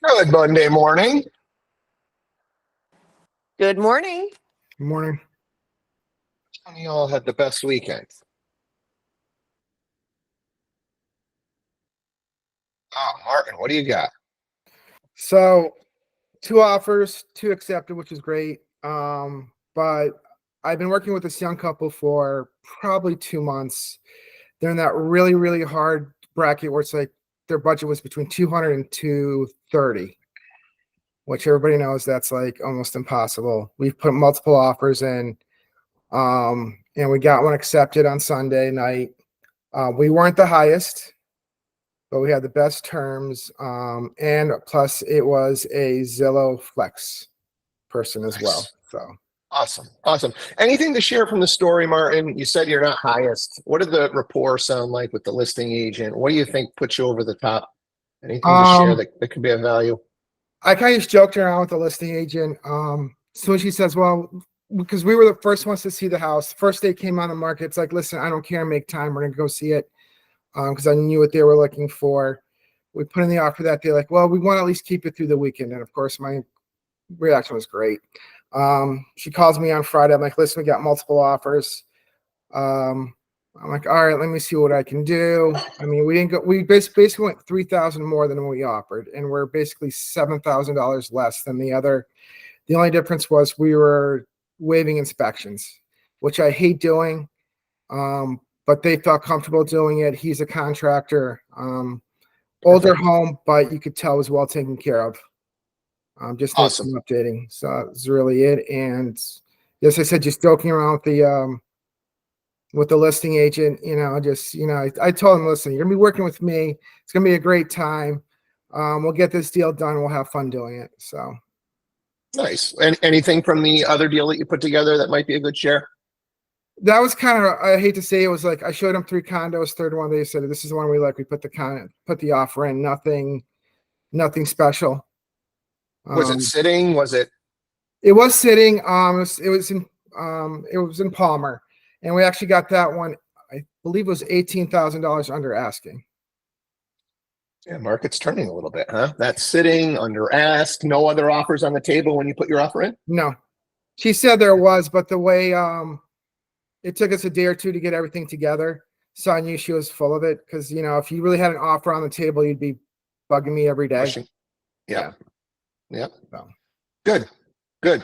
Good Monday morning. Good morning. Good morning. How many of y'all had the best weekend? Oh, Martin, what do you got? So, two offers, two accepted, which is great. But I've been working with this young couple for probably 2 months. They're in that really, really hard bracket where it's like their budget was between 200 and 230, which everybody knows that's like almost impossible. We've put multiple offers in, and we got one accepted on Sunday night. We weren't the highest, but we had the best terms. And plus it was a Zillow Flex person as well. Nice. So Awesome. Anything to share from the story, Martin? You said you're not highest. What did the rapport sound like with the listing agent? What do you think puts you over the top? Anything to share that could be of value? I kind of just joked around with the listing agent. So she says, well, because we were the first ones to see the house, first day came on the market. It's like, listen, I don't care, make time. We're going to go see it. Because I knew what they were looking for. We put in the offer that day, like, well, we want to at least keep it through the weekend. And of course, my reaction was great. She calls me on Friday. I'm like, listen, we got multiple offers. I'm like, all right, let me see what I can do. I mean, we basically went 3,000 more than we offered, and we're basically $7,000 less than the other. The only difference was we were waiving inspections, which I hate doing. But they felt comfortable doing it. He's a contractor, older home, but you could tell it was well taken care of. Just Awesome. some updating. So that's really it. And as I said, just joking around with the listing agent, I told him, listen, you're gonna be working with me. It's gonna be a great time. We'll get this deal done. We'll have fun doing it. So Nice. And anything from the other deal that you put together that might be a good share? that was kind of, I hate to say it was like I showed them 3 condos. Third one, they said this is the one we like. We put the offer in. Nothing special. Was it sitting? Was it? It was sitting. It was in Palmer, and we actually got that one. I believe it was $18,000 under asking. Yeah, market's turning a little bit, huh? That's sitting under ask. No other offers on the table when you put your offer in? No, she said there was, but the way it took us a day or two to get everything together. So I knew she was full of it because, if you really had an offer on the table, you'd be bugging me every day. Pushing. Yeah. So. Good.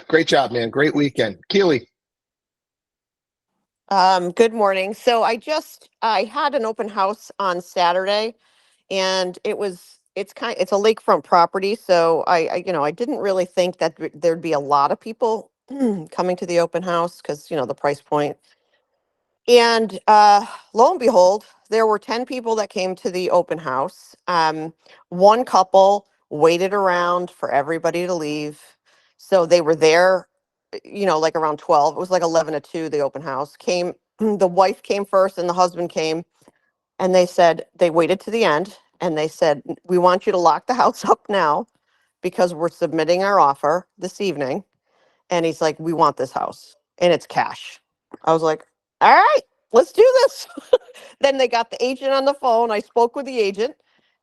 Great job, man. Great weekend. Keely. Good morning. So I had an open house on Saturday, and it's a lakefront property. So I didn't really think that there'd be a lot of people coming to the open house because, the price point. And lo and behold, there were 10 people that came to the open house. One couple waited around for everybody to leave. So they were there, like around 12. It was like 11 to 2, the open house. The wife came first and the husband came. And they waited to the end and they said, we want you to lock the house up now because we're submitting our offer this evening. And he's like, we want this house and it's cash. I was like, all right, let's do this. Then they got the agent on the phone. I spoke with the agent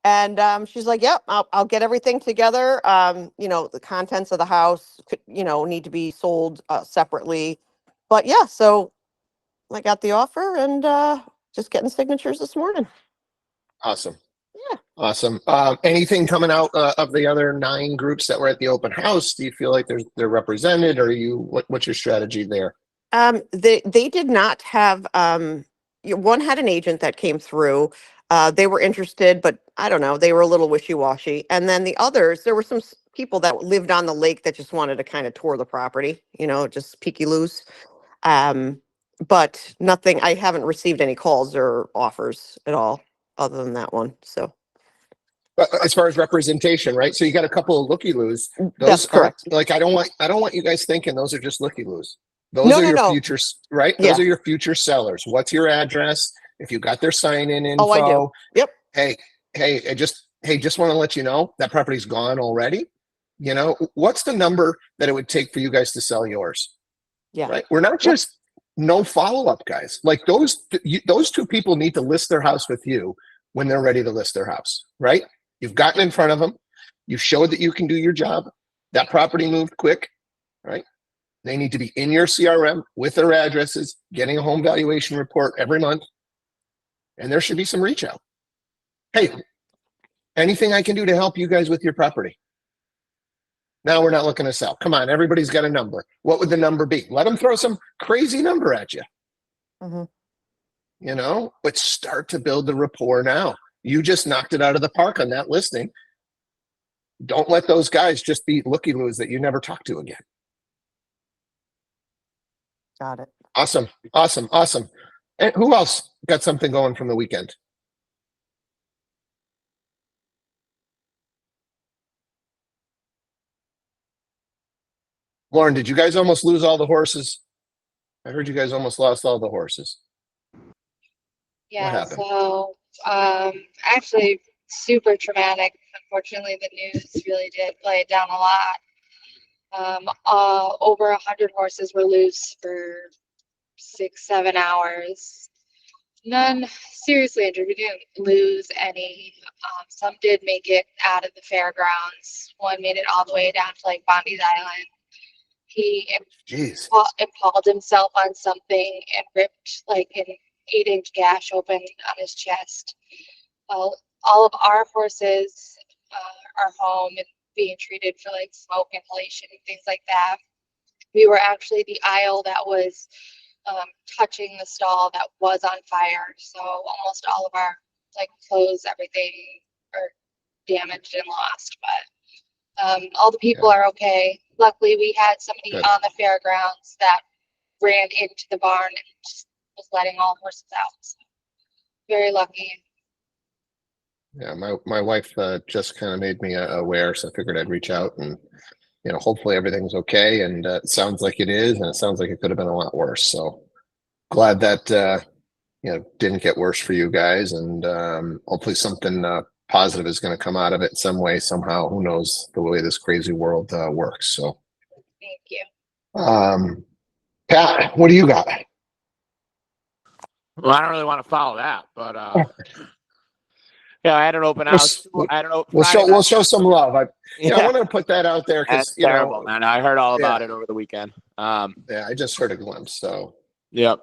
and she's like, yep, I'll get everything together. The contents of the house could, need to be sold separately. But yeah, so I got the offer and just getting signatures this morning. Awesome. Yeah. Awesome. Anything coming out of the other 9 groups that were at the open house? Do you feel like they're represented, or what's your strategy there? They did not have one had an agent that came through. They were interested, but I don't know, they were a little wishy-washy. And then the others, there were some people that lived on the lake that just wanted to kind of tour the property, just peeky-loos. But nothing, I haven't received any calls or offers at all other than that one. So As far as representation, right? So you got a couple of looky-loos. that's correct. Like, I don't want you guys thinking those are just looky-loos. Those are your futures, right? Those are your future sellers. What's your address? If you got their sign-in info. Oh, I do. Yep. Hey, just want to let you know that property's gone already. What's the number that it would take for you guys to sell yours? Yeah. Right. We're not just no follow-up guys. Like those 2 people need to list their house with you when they're ready to list their house, right? You've gotten in front of them. You showed that you can do your job. That property moved quick, right? They need to be in your CRM with their addresses, getting a home valuation report every month. And there should be some reach out. Hey, anything I can do to help you guys with your property? Now we're not looking to sell. Come on, everybody's got a number. What would the number be? Let them throw some crazy number at you. You know, but start to build the rapport now. You just knocked it out of the park on that listing. Don't let those guys just be looky-loos that you never talk to again. Got it. Awesome, awesome, awesome. And who else got something going from the weekend? Lauren, did you guys almost lose all the horses? I heard you guys almost lost all the horses. Yeah, happened? so actually super traumatic. Unfortunately, the news really did play it down a lot. Over 100 horses were loose for 6-7 hours. None seriously injured. We didn't lose any. Some did make it out of the fairgrounds. One made it all the way down to like Bondi's Island. He Jeez. impaled himself on something and ripped like an 8-inch gash open on his chest. All of our horses are home and being treated for like smoke inhalation and things like that. We were actually the aisle that was touching the stall that was on fire. So almost all of our like clothes, everything are damaged and lost. But all the people are okay. Luckily, we had somebody Good. on the fairgrounds that ran into the barn and just was letting all horses out. So very lucky. Yeah, my wife just kind of made me aware, so I figured I'd reach out and, you know, hopefully everything's okay. And it sounds like it is, and it sounds like it could have been a lot worse. So glad that you know, didn't get worse for you guys, and hopefully something positive is going to come out of it some way, somehow. Who knows the way this crazy world works? So, Thank you. Pat, what do you got? Well, I don't really want to follow that, but yeah, I had an open house. I don't know. We'll show some love. I wanted to put that out there because That's terrible, man. I heard all about yeah. it over the weekend. Yeah, I just heard a glimpse. So Yep.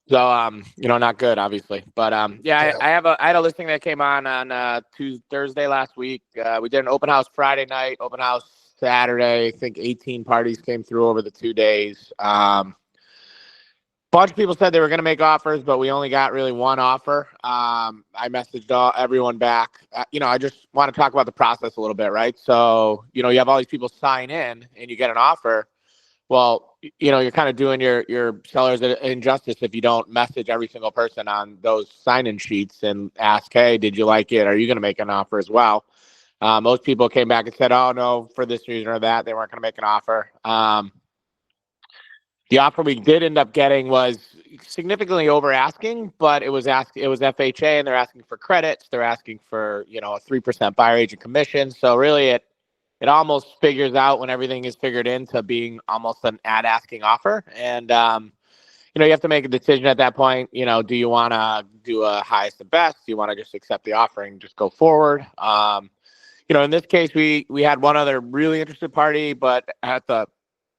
So you know, not good, obviously, but yeah, Yeah. I had a listing that came on Thursday last week. We did an open house Friday night, open house Saturday. I think 18 parties came through over the 2 days. Bunch of people said they were going to make offers, but we only got really one offer. I messaged everyone back. You know, I just want to talk about the process a little bit, right? So, you know, you have all these people sign in and you get an offer. Well, you know, you're kind of doing your sellers an injustice if you don't message every single person on those sign-in sheets and ask, hey, did you like it? Are you going to make an offer as well? Most people came back and said, oh, no, for this reason or that, they weren't going to make an offer. The offer we did end up getting was significantly over asking, but it was FHA, and they're asking for credits. They're asking for, you know, a 3% buyer agent commission. So really it almost figures out when everything is figured into being almost an ad asking offer. And, you know, you have to make a decision at that point. You know, do you want to do a highest and best? Do you want to just accept the offer and just go forward? You know, in this case, we had one other really interested party, but at the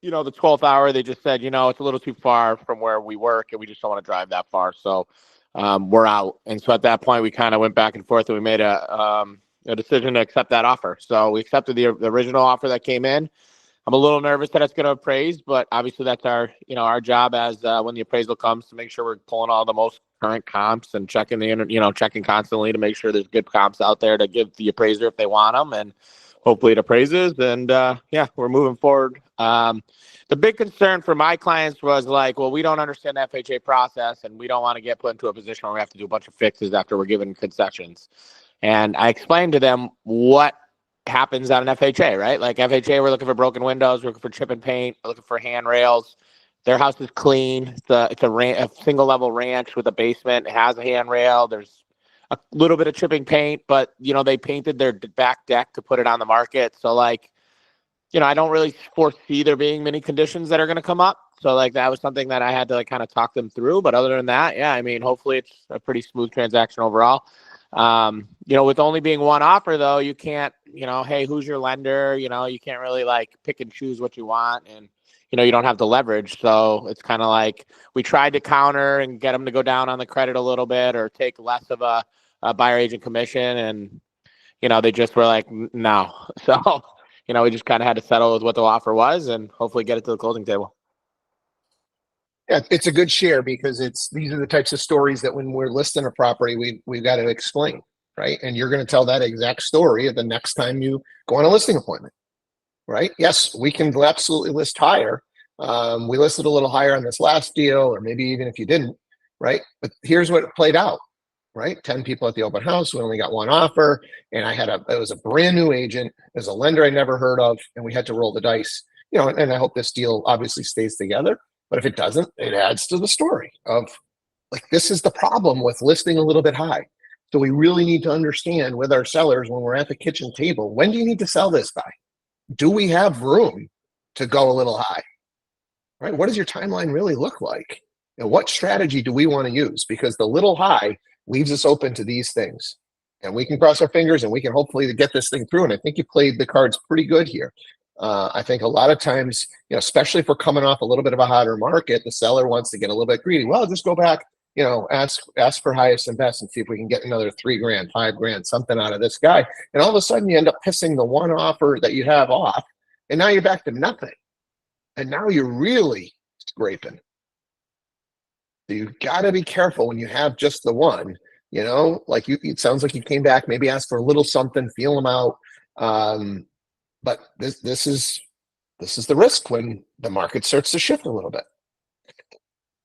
12th hour, they just said, you know, it's a little too far from where we work and we just don't want to drive that far. So we're out. And so at that point, we kind of went back and forth and we made a decision to accept that offer. So we accepted the original offer that came in. I'm a little nervous that it's going to appraise, but obviously that's our job as when the appraisal comes to make sure we're pulling all the most current comps and checking checking constantly to make sure there's good comps out there to give the appraiser if they want them, and hopefully it appraises. And yeah, we're moving forward. The big concern for my clients was like, well, we don't understand the FHA process and we don't want to get put into a position where we have to do a bunch of fixes after we're given concessions. And I explained to them what happens on an FHA, right? Like FHA, we're looking for broken windows, we're looking for chip and paint, we're looking for handrails. Their house is clean. It's a single level ranch with a basement. It has a handrail. There's a little bit of chipping paint, but you know, they painted their back deck to put it on the market. So like, you know, I don't really foresee there being many conditions that are going to come up. So like that was something that I had to like kind of talk them through. But other than that, yeah, I mean, hopefully it's a pretty smooth transaction overall. You know, with only being one offer though, you can't hey, who's your lender? You can't really like pick and choose what you want, and you don't have the leverage. So it's kind of like we tried to counter and get them to go down on the credit a little bit or take less of a buyer agent commission, and they just were like, no. So we just kind of had to settle with what the offer was and hopefully get it to the closing table. Yeah, it's a good share because these are the types of stories that when we're listing a property, we've got to explain, right? And you're going to tell that exact story the next time you go on a listing appointment, right? Yes, we can absolutely list higher. We listed a little higher on this last deal, or maybe even if you didn't, right? But here's what played out, right? 10 people at the open house. We only got one offer, and it was a brand new agent. There's a lender I never heard of, and we had to roll the dice, and I hope this deal obviously stays together. But if it doesn't, it adds to the story of like, this is the problem with listing a little bit high. So we really need to understand with our sellers when we're at the kitchen table, when do you need to sell this by? Do we have room to go a little high? Right? What does your timeline really look like? And what strategy do we want to use? Because the little high leaves us open to these things. And we can cross our fingers and we can hopefully get this thing through. And I think you played the cards pretty good here. I think a lot of times, especially if we're coming off a little bit of a hotter market, the seller wants to get a little bit greedy. Well, just go back, ask for highest and best and see if we can get another $3,000, $5,000, something out of this guy. And all of a sudden you end up pissing the one offer that you have off, and now you're back to nothing. And now you're really scraping. So you've got to be careful when you have just the one, like it sounds like you came back, maybe ask for a little something, feel them out. But this is the risk when the market starts to shift a little bit.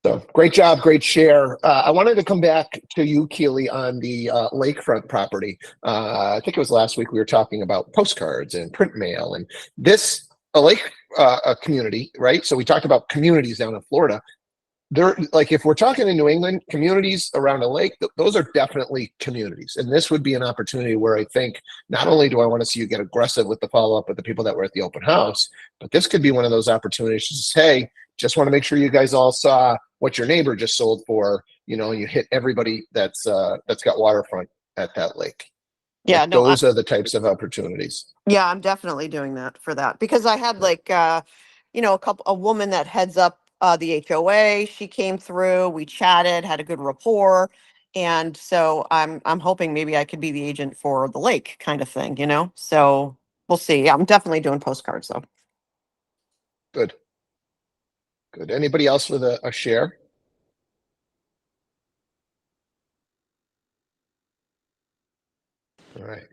So great job, great share. I wanted to come back to you, Keely, on the lakefront property. I think it was last week we were talking about postcards and print mail, and a lake community, right? So we talked about communities down in Florida. They're like, if we're talking in New England, communities around a lake, those are definitely communities. And this would be an opportunity where I think not only do I want to see you get aggressive with the follow-up with the people that were at the open house, but this could be one of those opportunities to say, hey, just want to make sure you guys all saw what your neighbor just sold for, and you hit everybody that's got waterfront at that lake. Yeah, like, those are the types of opportunities. Yeah, I'm definitely doing that for that because I had a woman that heads up the HOA. She came through, we chatted, had a good rapport. And so I'm hoping maybe I could be the agent for the lake kind of thing, So we'll see. Yeah, I'm definitely doing postcards though. Good. Anybody else with a share? All right.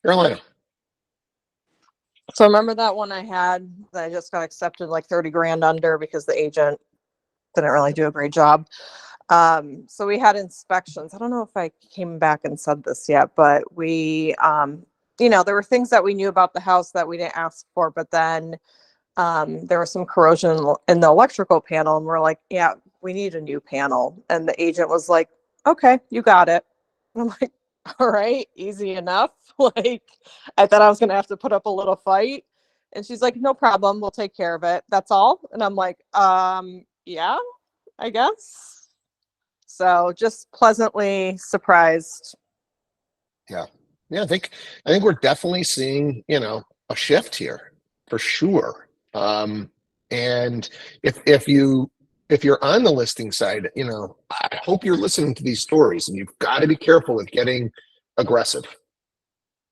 Carolina. So remember that one I had that I just got accepted like 30 grand under because the agent didn't really do a great job. So we had inspections. I don't know if I came back and said this yet, but we, there were things that we knew about the house that we didn't ask for, but then there was some corrosion in the electrical panel, and we're like, yeah, we need a new panel. And the agent was like, okay, you got it. And I'm like, all right, easy enough. Like, I thought I was going to have to put up a little fight. And she's like, no problem. We'll take care of it. That's all. And I'm like, yeah, I guess. So just pleasantly surprised. Yeah. I think we're definitely seeing, a shift here for sure. And if you're on the listing side, I hope you're listening to these stories, and you've got to be careful with getting aggressive.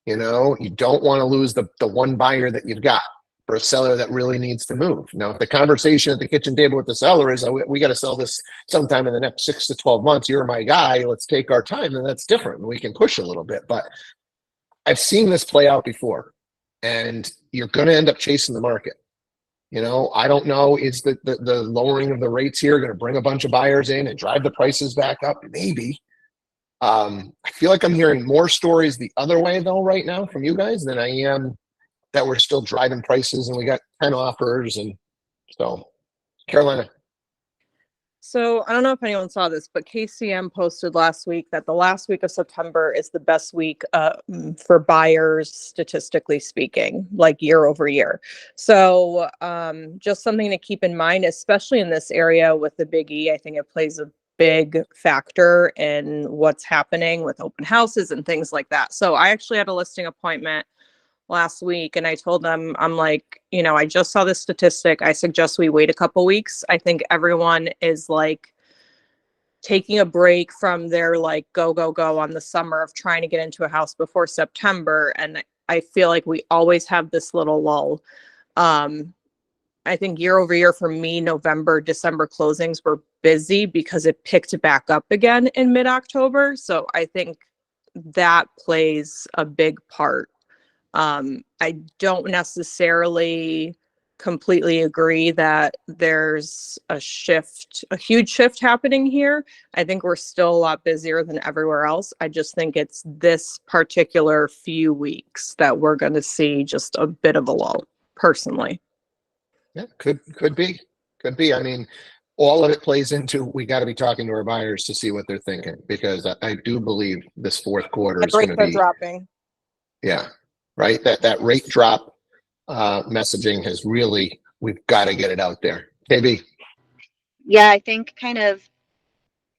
You don't want to lose the one buyer that you've got for a seller that really needs to move. Now, if the conversation at the kitchen table with the seller is, we got to sell this sometime in the next 6 to 12 months, you're my guy, let's take our time, and that's different. We can push a little bit, but I've seen this play out before, and you're going to end up chasing the market. I don't know, is the lowering of the rates here going to bring a bunch of buyers in and drive the prices back up? Maybe. I feel like I'm hearing more stories the other way though right now from you guys than I am that we're still driving prices and we got 10 offers. And so, Carolina. So I don't know if anyone saw this, but KCM posted last week that the last week of September is the best week for buyers, statistically speaking, like year over year. So just something to keep in mind, especially in this area with the Big E. I think it plays a big factor in what's happening with open houses and things like that. So I actually had a listing appointment last week and I told them, I'm like, you know, I just saw this statistic. I suggest we wait a couple weeks. I think everyone is like taking a break from their like go on the summer of trying to get into a house before September. And I feel like we always have this little lull. I think year over year for me, November, December closings were busy because it picked back up again in mid-October. So I think that plays a big part. I don't necessarily completely agree that there's a huge shift happening here. I think we're still a lot busier than everywhere else. I just think it's this particular few weeks that we're going to see just a bit of a lull, personally. Yeah, could be. I mean, all of it plays into, we got to be talking to our buyers to see what they're thinking, because I do believe this fourth quarter is going to be dropping. Yeah, right. That rate drop messaging has really, we've got to get it out there. KB. Yeah, I think kind of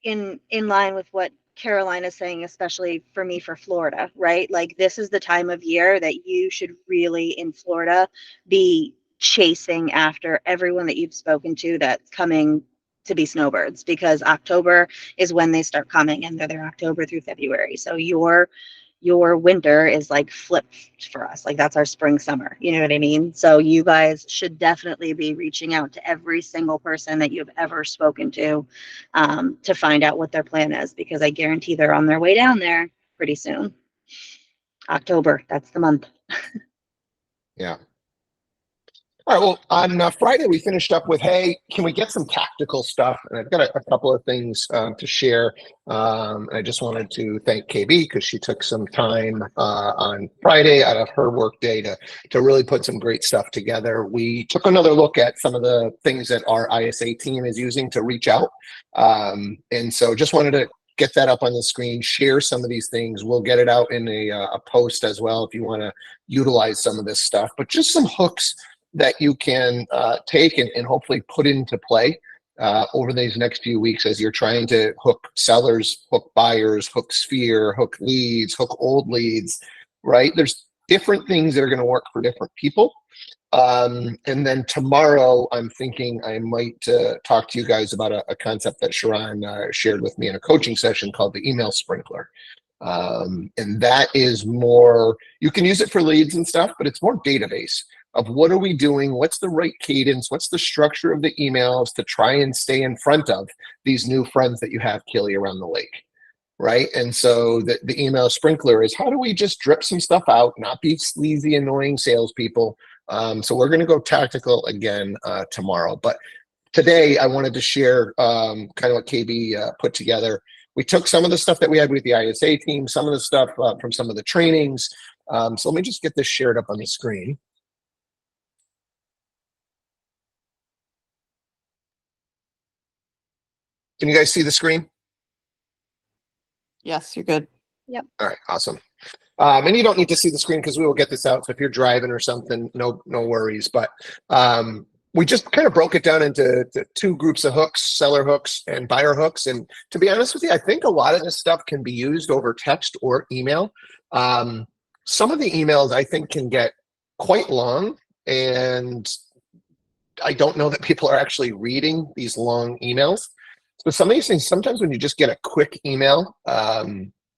in line with what Carolina's saying, especially for me for Florida, right? Like this is the time of year that you should really in Florida be chasing after everyone that you've spoken to that's coming to be snowbirds, because October is when they start coming and they're there October through February. So your winter is like flipped for us. Like that's our spring, summer. You know what I mean? So you guys should definitely be reaching out to every single person that you've ever spoken to find out what their plan is, because I guarantee they're on their way down there pretty soon. October, that's the month. Yeah. All right. Well, on Friday, we finished up with, hey, can we get some tactical stuff? And I've got a couple of things to share. I just wanted to thank KB because she took some time on Friday out of her work day to really put some great stuff together. We took another look at some of the things that our ISA team is using to reach out. And so just wanted to get that up on the screen, share some of these things. We'll get it out in a post as well if you want to utilize some of this stuff, but just some hooks that you can take and hopefully put into play over these next few weeks as you're trying to hook sellers, hook buyers, hook sphere, hook leads, hook old leads, right? There's different things that are going to work for different people. And then tomorrow, I'm thinking I might talk to you guys about a concept that Sharon shared with me in a coaching session called the email sprinkler. And that is more, you can use it for leads and stuff, but it's more database of what are we doing? What's the right cadence? What's the structure of the emails to try and stay in front of these new friends that you have, Kelly, around the lake, right? And so the email sprinkler is how do we just drip some stuff out, not be sleazy, annoying salespeople. So we're going to go tactical again tomorrow. But today I wanted to share kind of what KB put together. We took some of the stuff that we had with the ISA team, some of the stuff from some of the trainings. So let me just get this shared up on the screen. Can you guys see the screen? Yes, you're good. Yep. All right, awesome. And you don't need to see the screen because we will get this out. So if you're driving or something, no worries. But we just kind of broke it down into two groups of hooks, seller hooks and buyer hooks. And to be honest with you, I think a lot of this stuff can be used over text or email. Some of the emails I think can get quite long, and I don't know that people are actually reading these long emails. So some of these things, sometimes when you just get a quick email,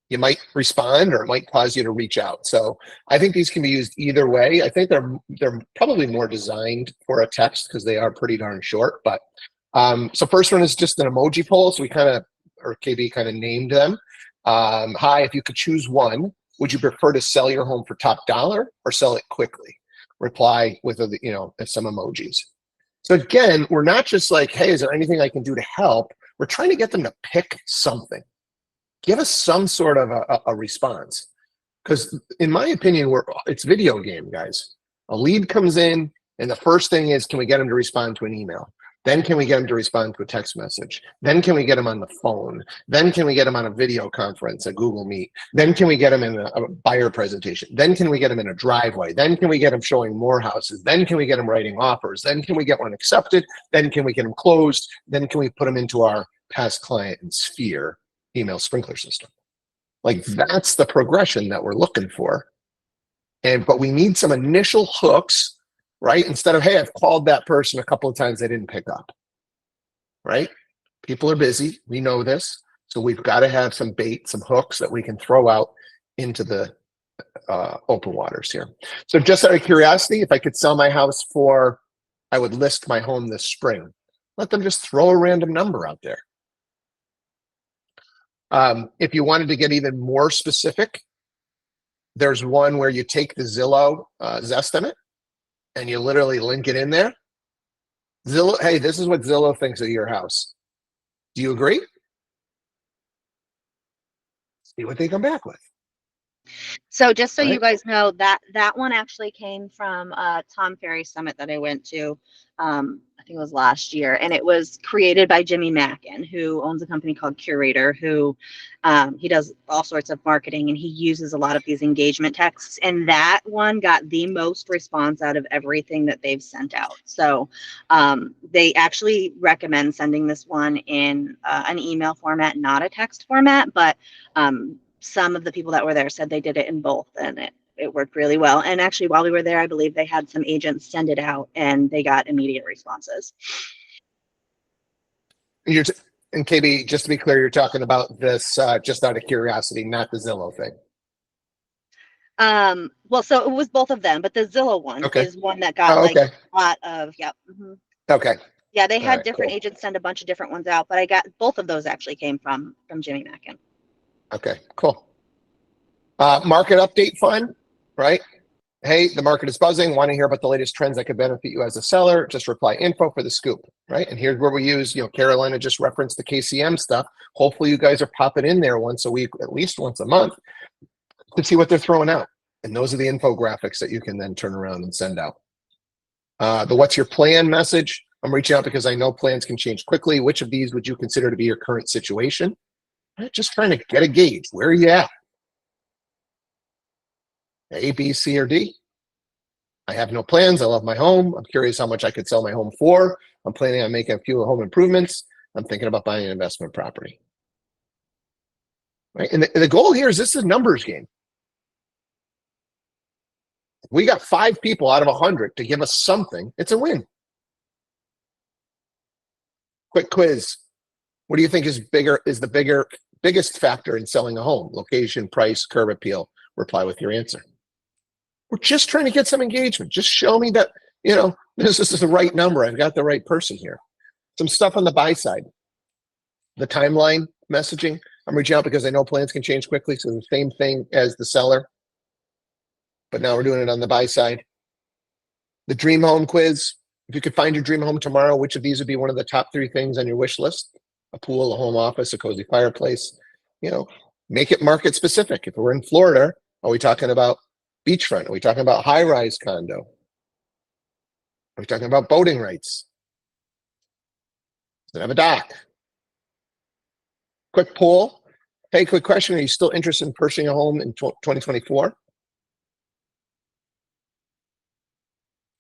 you might respond or it might cause you to reach out. So I think these can be used either way. I think they're probably more designed for a text because they are pretty darn short. But so first one is just an emoji poll. So we kind of, or KB kind of named them. Hi, if you could choose one, would you prefer to sell your home for top dollar or sell it quickly? Reply with some emojis. So again, we're not just like, hey, is there anything I can do to help? We're trying to get them to pick something. Give us some sort of a response. Because in my opinion, it's video game, guys. A lead comes in, and the first thing is, can we get them to respond to an email? Then can we get them to respond to a text message? Then can we get them on the phone? Then can we get them on a video conference, a Google Meet? Then can we get them in a buyer presentation? Then can we get them in a driveway? Then can we get them showing more houses? Then can we get them writing offers? Then can we get one accepted? Then can we get them closed? Then can we put them into our past client and sphere email sprinkler system. Like that's the progression that we're looking for. But we need some initial hooks, right? Instead of, hey, I've called that person a couple of times, they didn't pick up, right? People are busy. We know this. So we've got to have some bait, some hooks that we can throw out into the open waters here. So just out of curiosity, if I could sell my house for, I would list my home this spring. Let them just throw a random number out there. If you wanted to get even more specific, there's one where you take the Zillow Zestimate and you literally link it in there. Zillow, hey, this is what Zillow thinks of your house. Do you agree? See what they come back with. So just so you Right. guys know, that one actually came from Tom Ferry Summit that I went to. I think it was last year, and it was created by Jimmy Mackin, who owns a company called Curator, who he does all sorts of marketing, and he uses a lot of these engagement texts. And that one got the most response out of everything that they've sent out. So they actually recommend sending this one in an email format, not a text format, but some of the people that were there said they did it in both, and it worked really well. And actually, while we were there, I believe they had some agents send it out and they got immediate responses. And KB, just to be clear, you're talking about this just out of curiosity, not the Zillow thing. Well, so it was both of them, but the Zillow one is one that got like a lot of, yep. Okay. Yeah, they had right, different cool. agents send a bunch of different ones out, but I got both of those actually came from Jimmy Mackin. Okay, cool. Market update fund, right? Hey, the market is buzzing. Want to hear about the latest trends that could benefit you as a seller? Just reply info for the scoop, right? And here's where we use, Carolina just referenced the KCM stuff. Hopefully you guys are popping in there once a week, at least once a month, to see what they're throwing out. And those are the infographics that you can then turn around and send out. The what's your plan message? I'm reaching out because I know plans can change quickly. Which of these would you consider to be your current situation? Just trying to get a gauge. Where are you at? A, B, C, or D? I have no plans. I love my home. I'm curious how much I could sell my home for. I'm planning on making a few home improvements. I'm thinking about buying an investment property. Right? And the goal here is this is a numbers game. We got 5 people out of 100 to give us something. It's a win. Quick quiz. What do you think is the biggest factor in selling a home? Location, price, curb appeal. Reply with your answer. We're just trying to get some engagement. Just show me that, this is the right number. I've got the right person here. Some stuff on the buy side. The timeline messaging. I'm reaching out because I know plans can change quickly. So the same thing as the seller. But now we're doing it on the buy side. The dream home quiz. If you could find your dream home tomorrow, which of these would be one of the top 3 things on your wish list? A pool, a home office, a cozy fireplace. Make it market specific. If we're in Florida, are we talking about beachfront? Are we talking about high-rise condo? Are we talking about boating rights? Does it have a dock? Quick poll. Hey, quick question. Are you still interested in purchasing a home in 2024?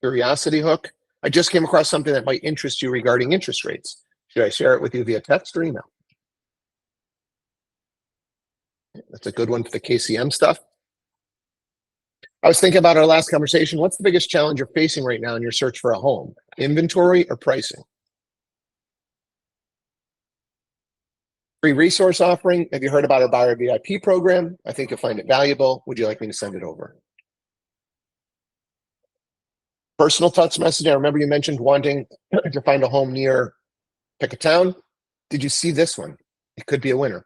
Curiosity hook. I just came across something that might interest you regarding interest rates. Should I share it with you via text or email? That's a good one for the KCM stuff. I was thinking about our last conversation. What's the biggest challenge you're facing right now in your search for a home? Inventory or pricing? Free resource offering. Have you heard about our Buyer VIP program? I think you'll find it valuable. Would you like me to send it over? Personal touch messaging. I remember you mentioned wanting to find a home near, pick a town. Did you see this one? It could be a winner.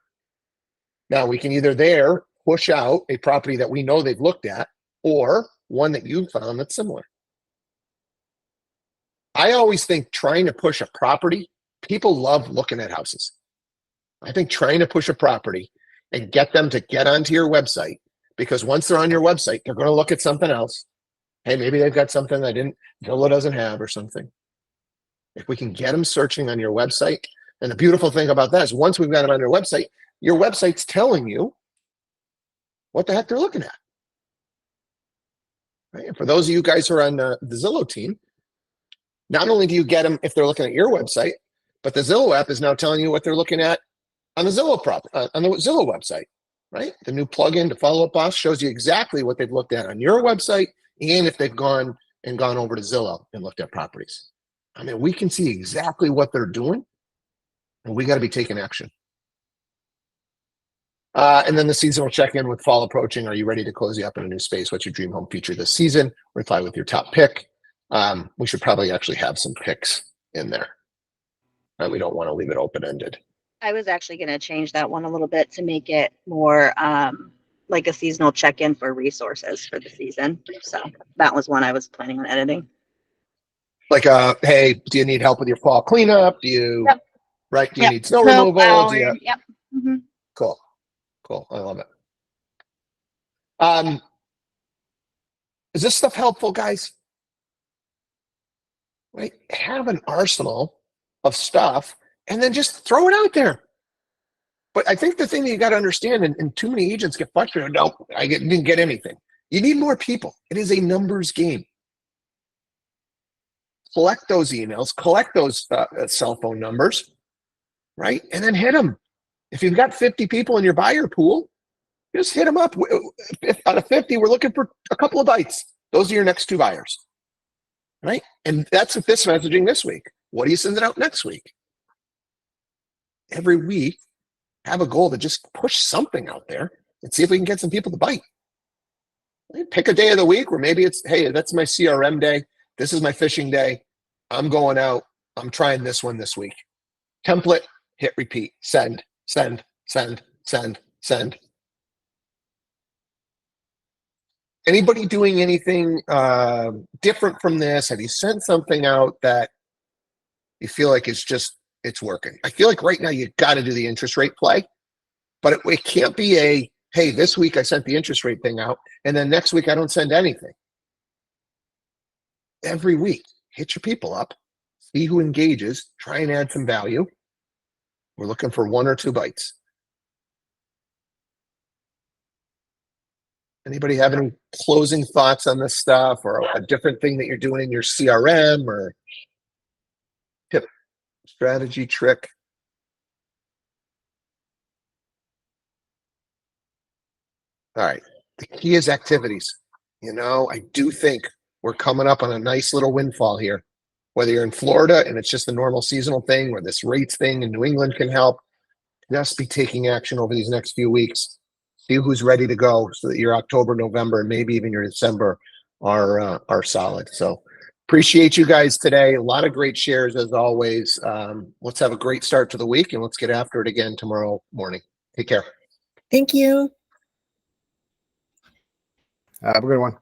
Now we can either there push out a property that we know they've looked at or one that you found that's similar. I always think trying to push a property, people love looking at houses. I think trying to push a property and get them to get onto your website, because once they're on your website, they're going to look at something else. Hey, maybe they've got something that Zillow doesn't have or something. If we can get them searching on your website, and the beautiful thing about that is once we've got them on your website's telling you what the heck they're looking at. Right? And for those of you guys who are on the Zillow team, not only do you get them if they're looking at your website, But the Zillow app is now telling you what they're looking at on the on the Zillow website, right? The new plugin to Follow Up Boss shows you exactly what they've looked at on your website and if they've gone over to Zillow and looked at properties. I mean, we can see exactly what they're doing, and we got to be taking action. And then the seasonal check-in with fall approaching. Are you ready to cozy up in a new space? What's your dream home feature this season? Reply with your top pick. We should probably actually have some picks in there. We don't want to leave it open-ended. I was actually going to change that one a little bit to make it more like a seasonal check-in for resources for the season. So that was one I was planning on editing. Like, hey, do you need help with your fall cleanup? Do you, Yep. right? Do you Yep. need snow Snow removal? plowing. Yep. Mm-hmm. Cool. I love it. Is this stuff helpful, guys? Right? Have an arsenal of stuff and then just throw it out there. But I think the thing that you got to understand, and too many agents get frustrated, no, didn't get anything. You need more people. It is a numbers game. Collect those emails, collect those cell phone numbers, right? And then hit them. If you've got 50 people in your buyer pool, just hit them up. If out of 50, we're looking for a couple of bites. Those are your next 2 buyers, right? And that's this messaging this week. What are you sending out next week? Every week, have a goal to just push something out there and see if we can get some people to bite. Pick a day of the week where maybe it's, hey, that's my CRM day. This is my fishing day. I'm going out. I'm trying this one this week. Template, hit repeat, send, send, send, send, send. Anybody doing anything different from this? Have you sent something out that you feel like it's working? I feel like right now you got to do the interest rate play, but it can't be a, hey, this week I sent the interest rate thing out, and then next week I don't send anything. Every week, hit your people up, see who engages, try and add some value. We're looking for 1 or 2 bites. Anybody have any closing thoughts on this stuff, or a different thing that you're doing in your CRM, or tip, strategy, trick? All right. The key is activities. I do think we're coming up on a nice little windfall here. Whether you're in Florida and it's just the normal seasonal thing, or this rates thing in New England can help, just be taking action over these next few weeks. See who's ready to go so that your October, November, and maybe even your December are solid. So appreciate you guys today. A lot of great shares as always. Let's have a great start to the week, and let's get after it again tomorrow morning. Take care. Thank you. Have a good one.